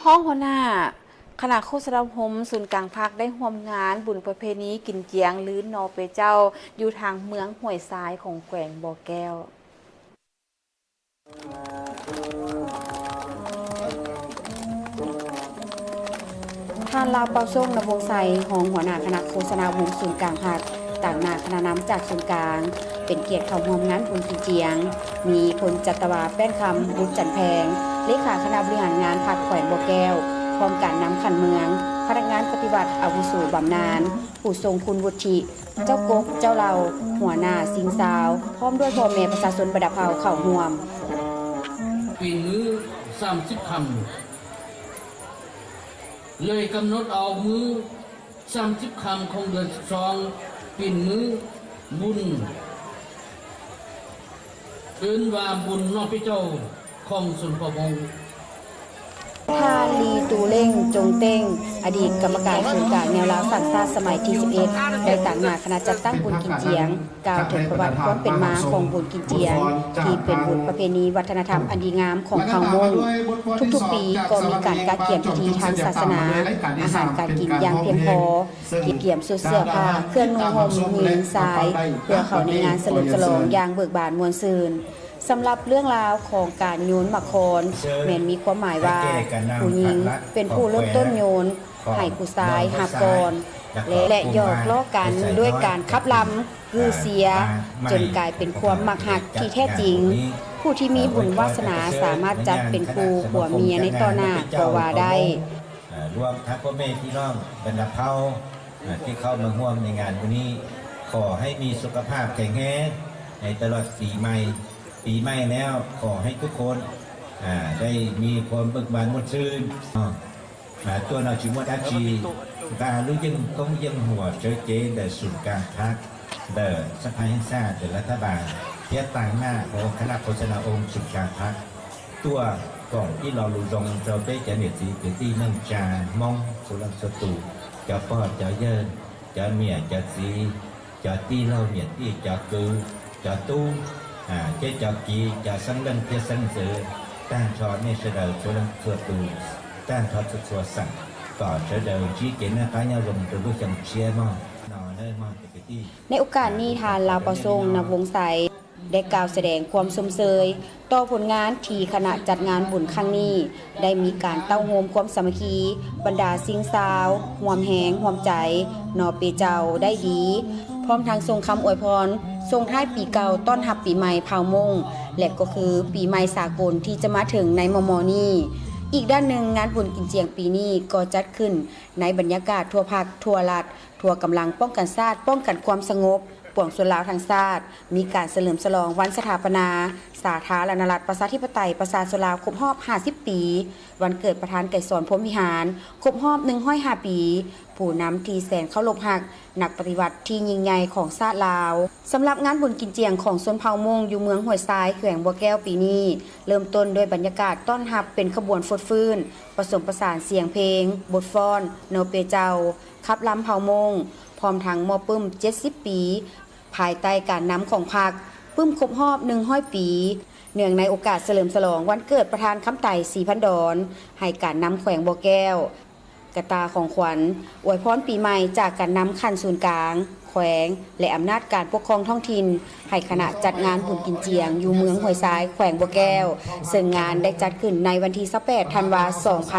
ห้องหัวหน้าคณะโฆษณาพมศูนย์กลางภาคได้ร่วมงานบุญประเพณีกินเจียงหรือนอเปเจ้าอยู่ทางเมืองห้วยทรายของแขวงบ่อแก้วท่านลาวเปาส่งนวงไซของหัวหน้าคณะโฆษณาวงศูนย์กลางภาคต่างหน้าคณะน้ำจากศูนย์กลางเป็นเกียรติเข้าร่วมงานบุญกินเจียงมีพลจัตวาแป้นคำบุญจันแพงเลขาคณะบริหารงานภาคแขวงบ่อแก้วพร้อมการนำขันเมืองพนักงานปฏิบัติอาวุโสบำนาญผู้ทรงคุณวุฒิเจ้ากกเจ้าเราหัวหน้าสิงสาวพร้อมด้วยพ่อแม่ประชาชนประดับเผาเข้าร่วมปีมือ30 คำเลยกำหนดเอามือ30 คำของเดือน12ปีมือบุญเอิ้นว่าบุญนอกพิเจ้าของสุนทรพงศ์ท่านลีตูเล่งจงเต้งอดีตกรรมการศูนย์กลางแนวราวสั่งซาสมัยที่11ได้ต่างหน้าคณะจัดตั้งบุญกินเจียงกล่าวถึงประวัติความเป็นมาของบุญกินเจียงที่เป็นบุญประเพณีวัฒนธรรมอันดีงามของเผ่ามงทุกๆปีก็มีการจัดเกี่ยมพิธีทางศาสนาอาหารการกินอย่างเพียงพอเกี่ยมเสื้อผ้าเครื่องนุ่งห่มมีนทรายเพื่อเข้าในงานเฉลิมฉลองอย่างเบิกบานมวลซืนสำหรับเรื่องราวของการโยนหมากโคนแม้นมีความหมายว่าผู้หญิงเป็นผู้เริ่มต้นโยนให้ผู้ชายหักก่อนและหยอกล้อกันด้วยการคับลำคือเสียจนกลายเป็นความมักหักที่แท้จริงผู้ที่มีบุญวาสนาสามารถจัดเป็นคู่ผัวเมียในต่อหน้าก็ว่าได้รวมทั้งพ่อแม่พี่น้องบรรดาเผ่าที่เข้ามาร่วมในงานวันนี้ขอให้มีสุขภาพแข็งแรงในตลอดปีใหม่แล้วขอให้ทุกคนได้มีความเบิกบานมดชื่นตัวเราชิมวัดอาชีการรู้ยังต้องยังหัวเจ๊เจ๊เดินศูนย์การพักเดินสภาแห่งชาติเดินรัฐบาลเทียบต่างหน้าของคณะโฆษณาองค์ศูนย์การพักตัวก่อนที่เราลุยงเราได้จะเหนียดสีเป็นที่นั่งจามองสุรศัตรูจะปอดจะเยินจะเมียจะสีจะตีเราเมียที่จะกือจะตู้chế cho chị cho sáng lên kia sáng giờ tan cho nên sẽ đầu cho lên thừa tù tan cho thực sự sẵn có sẽ đầu chỉ kiến là cái nhau dùng từ bước chậm chia mà nó nơi mà cái gì ในโอกาสนี้ทานลาวประทรงนวงไสได้กล่าวแสดงความสมเสยต่อผลงานที่คณะจัดงานบุญครั้งนี้ได้มีการเต้าโฮมความสามัคคีบรรดาสิงสาวห่วมแหงห่วมใจนอเปเจ้าได้ดีพร้อมทางทรงคำอวยพรทรงท้ายปีเก่าต้อนรับปีใหม่เผ่ามงและก็คือปีใหม่สากลที่จะมาถึงในมม.นี้อีกด้านหนึ่งงานบุญกินเจียงปีนี้ก็จัดขึ้นในบรรยากาศทั่วภาคทั่วรัฐทั่วกำลังป้องกันชาติป้องกันความสงบปวงส่วนลาวทางชาติมีการเฉลิมฉลองวันสถาปนาสาธารณรัฐประชาธิปไตยประชาชนลาวครบรอบ50 ปีวันเกิดประธานไกรสอนพรหมวิหารครบรอบ105 ปีผู้นำที่แสนเคารพรักนักปฏิวัติที่ยิ่งใหญ่ของชาติลาวสำหรับงานบุญกินเจียงของชนเผ่ามงอยู่เมืองห้วยทรายแขวงบัวแก้วปีนี้เริ่มต้นด้วยบรรยากาศต้อนรับเป็นขบวนฟดฟื้นผสมผสานเสียงเพลงบทฟ้อนโนเปเจ้าขับลำเผ่ามงพร้อมทั้งมอปึ้ม70 ปีภายใต้การนำของพรรคปึ้มครบรอบ100 ปีเนื่องในโอกาสเฉลิมฉลองวันเกิดประธานคำไต่4,000 ดอนให้การนำแขวงบัวแก้วกระตาของขวัญอวยพรปีใหม่จากการนำขันศูนย์กลางแขวงและอำนาจการปกครองท้องถิ่นให้คณะจัดงานบุญกินเจียงอยู่เมืองห้วยทรายแขวงบัวแก้วซึ่งงานได้จัดขึ้นในวันที่18 ธันวาคม 2025